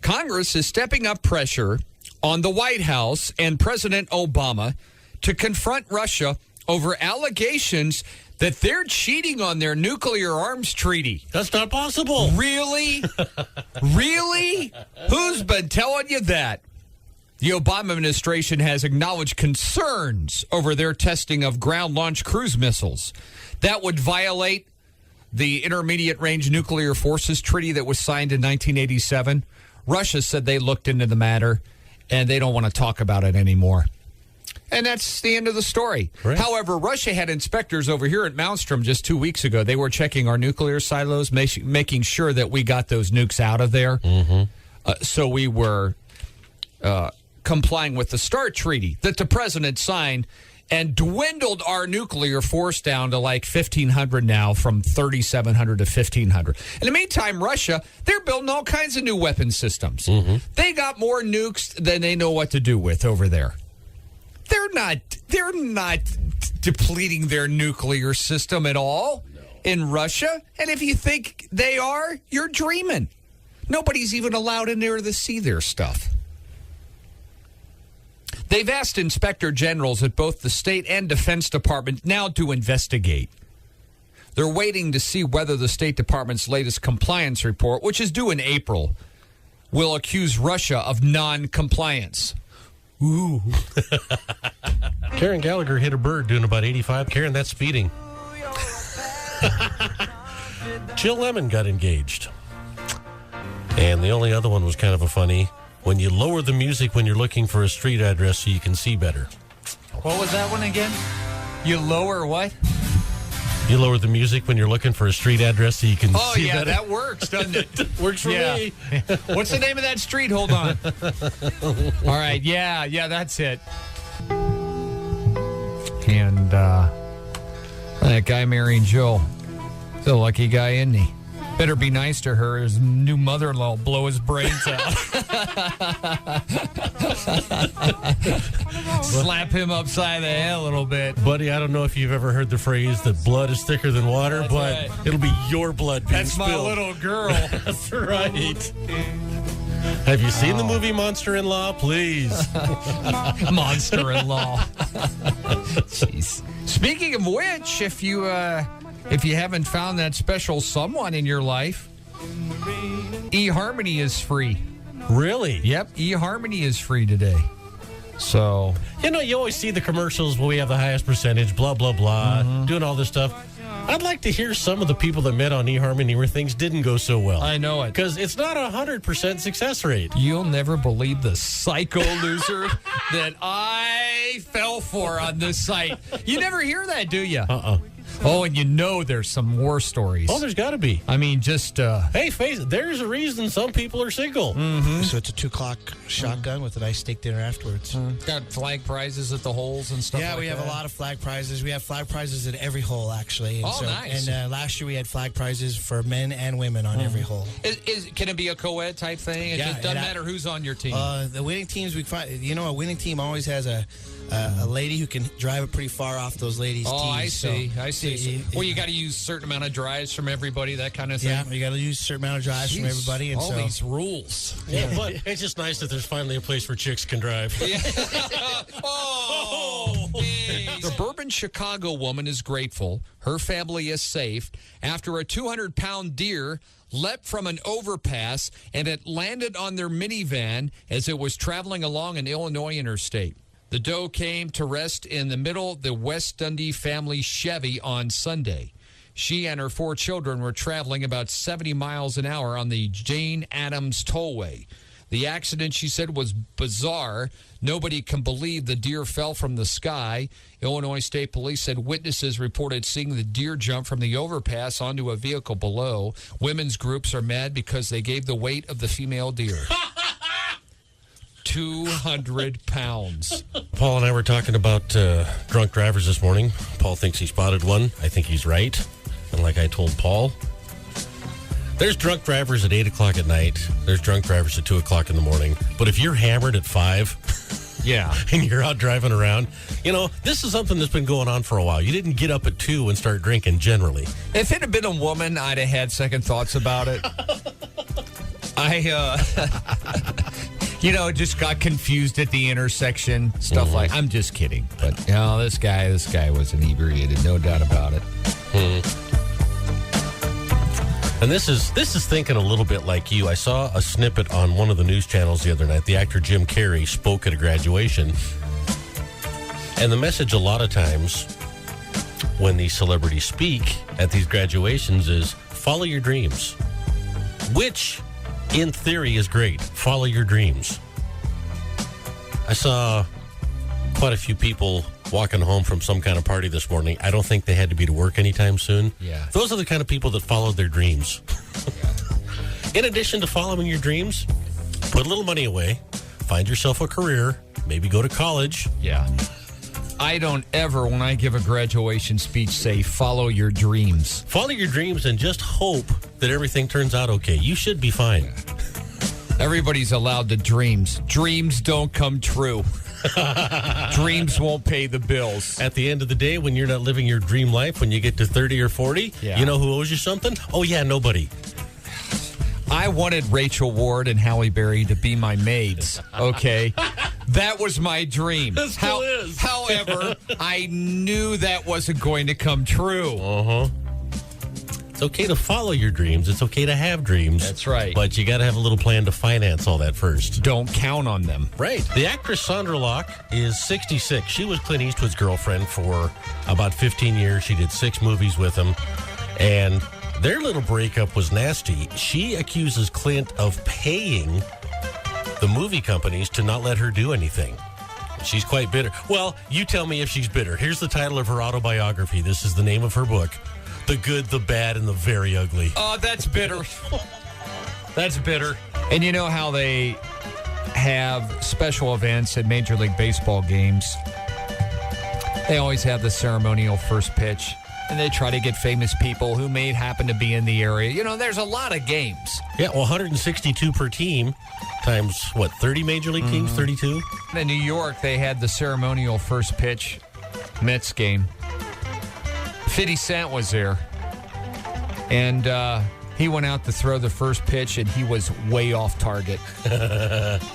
Congress is stepping up pressure on the White House and President Obama to confront Russia over allegations that they're cheating on their nuclear arms treaty. That's not possible. Really? Really? Who's been telling you that? The Obama administration has acknowledged concerns over their testing of ground-launched cruise missiles. That would violate the Intermediate-Range Nuclear Forces Treaty that was signed in 1987. Russia said they looked into the matter, and they don't want to talk about it anymore. And that's the end of the story. Right. However, Russia had inspectors over here at Malmstrom just 2 weeks ago. They were checking our nuclear silos, making sure that we got those nukes out of there. So we were complying with the START treaty that the president signed and dwindled our nuclear force down to like 1,500 now, from 3,700 to 1,500. In the meantime, Russia, they're building all kinds of new weapon systems. They got more nukes than they know what to do with over there. They're not depleting their nuclear system at all in Russia. And if you think they are, you're dreaming. Nobody's even allowed in there to see their stuff. They've asked inspector generals at both the State and Defense Department now to investigate. They're waiting to see whether the State Department's latest compliance report, which is due in April, will accuse Russia of non-compliance. Ooh. Karen Gallagher hit a bird doing about 85. Karen, that's speeding. Jill Lemon got engaged. And the only other one was kind of a funny. When you lower the music when you're looking for a street address so you can see better. What was that one again? You lower what? You lower the music when you're looking for a street address so you can see better. Oh, yeah, that works, doesn't it? Works for me. What's the name of that street? Hold on. All right, yeah, that's it. And that guy marrying Jill. He's a lucky guy, isn't he? Better be nice to her. His new mother-in-law will blow his brains out. Slap him upside the head a little bit. Buddy, I don't know if you've ever heard the phrase that blood is thicker than water, That's but right. It'll be your blood being That's spilled. my little girl. That's right. Have you seen the movie Monster-in-Law? Please. Monster-in-law. Jeez. Speaking of which, if you haven't found that special someone in your life, eHarmony is free. Really? Yep, eHarmony is free today. So, you always see the commercials where we have the highest percentage, blah, blah, blah, doing all this stuff. I'd like to hear some of the people that met on eHarmony where things didn't go so well. I know it. Because it's not 100% success rate. You'll never believe the psycho loser that I fell for on this site. You never hear that, do you? Oh, and there's some war stories. Oh, there's got to be. I mean, just... Hey, face it, there's a reason some people are single. So it's a 2 o'clock shotgun with a nice steak dinner afterwards. Got flag prizes at the holes and stuff like that. Yeah, we have a lot of flag prizes. We have flag prizes at every hole, actually. And nice. And last year we had flag prizes for men and women on every hole. Can it be a co-ed type thing? It just doesn't matter who's on your team. The winning teams, a winning team always has a lady who can drive it pretty far off those ladies' teams. Oh, I see. So, I see. Well, you got to use a certain amount of drives from everybody, that kind of thing. Yeah, you got to use a certain amount of drives from everybody. And all these rules. Yeah, but it's just nice that there's finally a place where chicks can drive. Yeah. Suburban Chicago woman is grateful her family is safe after a 200-pound deer leapt from an overpass and it landed on their minivan as it was traveling along an Illinois interstate. The doe came to rest in the middle of the West Dundee family Chevy on Sunday. She and her 4 children were traveling about 70 miles an hour on the Jane Addams Tollway. The accident, she said, was bizarre. Nobody can believe the deer fell from the sky. Illinois State Police said witnesses reported seeing the deer jump from the overpass onto a vehicle below. Women's groups are mad because they gave the weight of the female deer. 200 pounds. Paul and I were talking about drunk drivers this morning. Paul thinks he spotted one. I think he's right. And like I told Paul, there's drunk drivers at 8 o'clock at night. There's drunk drivers at 2 o'clock in the morning. But if you're hammered at 5 Yeah. and you're out driving around, this is something that's been going on for a while. You didn't get up at 2 and start drinking generally. If it had been a woman, I'd have had second thoughts about it. Just got confused at the intersection, stuff like. I'm just kidding, but this guy was inebriated, no doubt about it. And this is thinking a little bit like you. I saw a snippet on one of the news channels the other night. The actor Jim Carrey spoke at a graduation, and the message a lot of times when these celebrities speak at these graduations is follow your dreams, which in theory is great. Follow your dreams. I saw quite a few people walking home from some kind of party this morning. I don't think they had to be to work anytime soon. Yeah. Those are the kind of people that followed their dreams. In addition to following your dreams, put a little money away, find yourself a career, maybe go to college. Yeah. I don't ever, when I give a graduation speech, say, follow your dreams. Follow your dreams and just hope that everything turns out okay. You should be fine. Everybody's allowed to dreams. Dreams don't come true. Dreams won't pay the bills. At the end of the day, when you're not living your dream life, when you get to 30 or 40, You know who owes you something? Oh, yeah, nobody. I wanted Rachel Ward and Halle Berry to be my maids, okay? That was my dream. It still is. However, I knew that wasn't going to come true. Uh-huh. It's okay to follow your dreams. It's okay to have dreams. That's right. But you got to have a little plan to finance all that first. Don't count on them. Right. The actress Sandra Locke is 66. She was Clint Eastwood's girlfriend for about 15 years. She did 6 movies with him. And their little breakup was nasty. She accuses Clint of paying the movie companies to not let her do anything. She's quite bitter. Well, you tell me if she's bitter. Here's the title of her autobiography. This is the name of her book. The Good, the Bad, and the Very Ugly. Oh, that's bitter. That's bitter. And you know how they have special events at Major League Baseball games? They always have the ceremonial first pitch, and they try to get famous people who may happen to be in the area. There's a lot of games. Yeah, well, 162 per team times, 30 Major League teams? 32? In New York, they had the ceremonial first pitch Mets game. 50 Cent was there, and he went out to throw the first pitch, and he was way off target.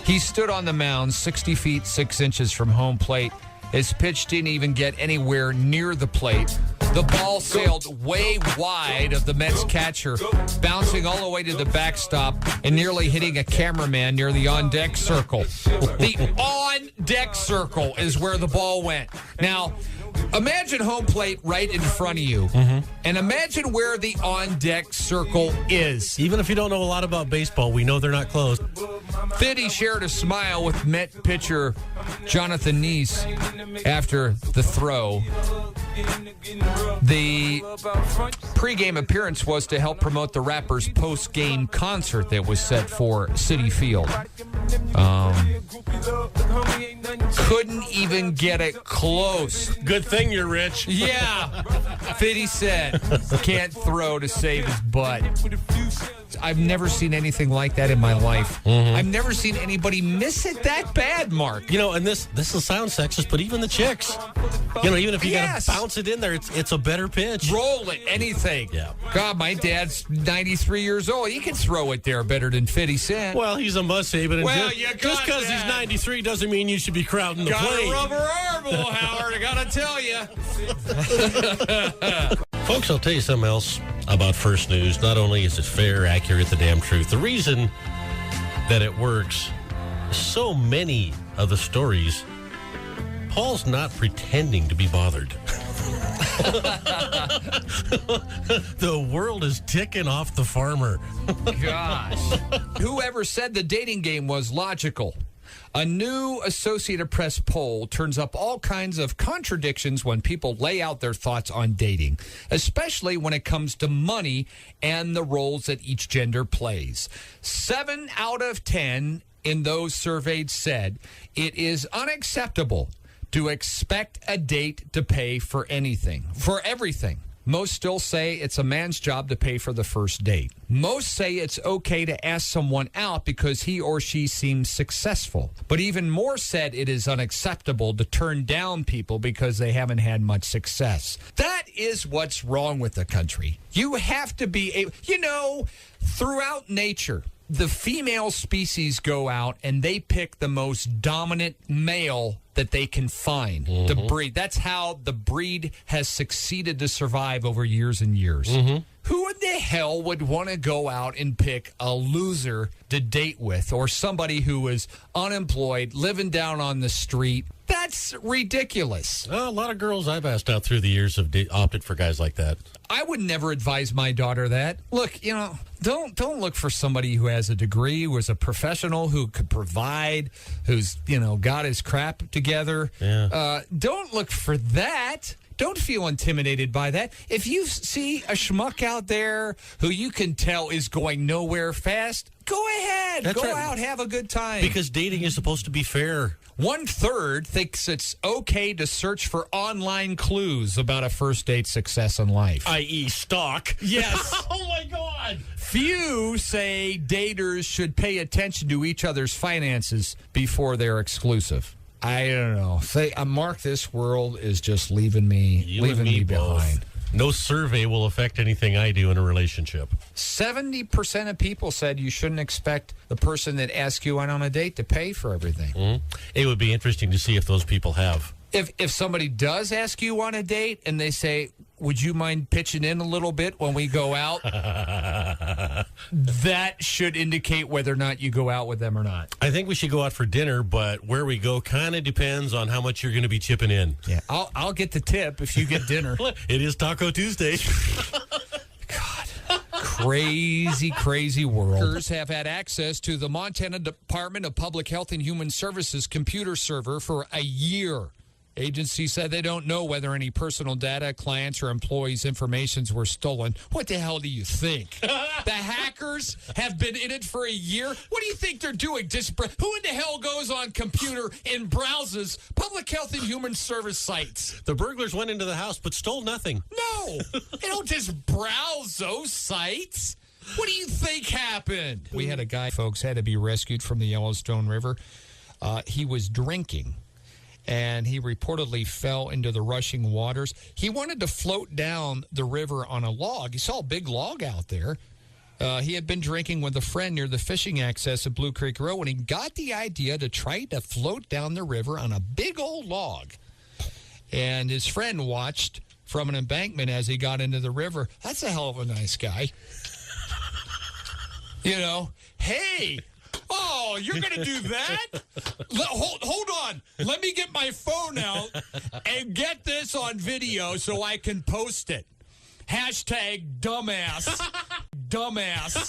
He stood on the mound 60 feet 6 inches from home plate. His pitch didn't even get anywhere near the plate. The ball sailed way wide of the Mets catcher, bouncing all the way to the backstop and nearly hitting a cameraman near the on-deck circle. The on-deck circle is where the ball went. Now, imagine home plate right in front of you, and imagine where the on-deck circle is. Even if you don't know a lot about baseball, we know they're not close. Fitty shared a smile with Met pitcher Jonathan Neese after the throw. The pregame appearance was to help promote the rapper's post-game concert that was set for Citi Field. Couldn't even get it close. Good thing you're rich. Yeah. 50 Cent can't throw to save his butt. I've never seen anything like that in my life. I've never seen anybody miss it that bad, Mark. And this will sound sexist, but even the chicks, even if you got to bounce it in there, it's a better pitch. Roll it, anything. Yeah. God, my dad's 93 years old. He can throw it there better than 50 Cent. Well, he's a must-save. Well, just because he's 93 doesn't mean you should be crowding the plate. Got a rubber arm, old Howard, I got to tell you. Folks, I'll tell you something else about First News. Not only is it fair, accurate, the damn truth, the reason that it works, so many of the stories, Paul's not pretending to be bothered. The world is ticking off the farmer. Gosh. Whoever said the dating game was logical? A new Associated Press poll turns up all kinds of contradictions when people lay out their thoughts on dating, especially when it comes to money and the roles that each gender plays. 7 out of 10 in those surveyed said it is unacceptable to expect a date to pay for everything. Most still say it's a man's job to pay for the first date. Most say it's okay to ask someone out because he or she seems successful. But even more said it is unacceptable to turn down people because they haven't had much success. That is what's wrong with the country. You have to be able, throughout nature, the female species go out and they pick the most dominant male that they can find to breed. That's how the breed has succeeded to survive over years and years. Who in the hell would want to go out and pick a loser to date with, or somebody who is unemployed, living down on the street? That's ridiculous. A lot of girls I've asked out through the years have opted for guys like that. I would never advise my daughter that. Look, don't look for somebody who has a degree, who is a professional, who could provide, who's, got his crap together. Yeah. Don't look for that. Don't feel intimidated by that. If you see a schmuck out there who you can tell is going nowhere fast, go ahead. That's go right. out, have a good time. Because dating is supposed to be fair. 1/3 thinks it's okay to search for online clues about a first date success in life. I.e. stalk. Yes. Oh, my God. Few say daters should pay attention to each other's finances before they're exclusive. I don't know. Mark, this world is just leaving me both. behind. No survey will affect anything I do in a relationship. 70% of people said you shouldn't expect the person that asks you out on a date to pay for everything. It would be interesting to see if those people have. If somebody does ask you on a date and they say, would you mind pitching in a little bit when we go out? That should indicate whether or not you go out with them or not. I think we should go out for dinner, but where we go kind of depends on how much you're going to be chipping in. Yeah, I'll get the tip if you get dinner. It is Taco Tuesday. God. Crazy world. Workers have had access to the Montana Department of Public Health and Human Services computer server for a year. Agency said they don't know whether any personal data, clients, or employees' informations were stolen. What the hell do you think? The hackers have been in it for a year? What do you think they're doing? Who in the hell goes on computer and browses public health and human service sites? The burglars went into the house but stole nothing. No, they don't just browse those sites. What do you think happened? We had a guy, folks, had to be rescued from the Yellowstone River. He was drinking, and he reportedly fell into the rushing waters. He wanted to float down the river on a log. He saw a big log out there. He had been drinking with a friend near the fishing access at Blue Creek Road, and he got the idea to try to float down the river on a big old log. And his friend watched from an embankment as he got into the river. That's a hell of a nice guy. Hey, oh, you're going to do that? Hold on. Let me get my phone out and get this on video so I can post it. Hashtag dumbass. Dumbass.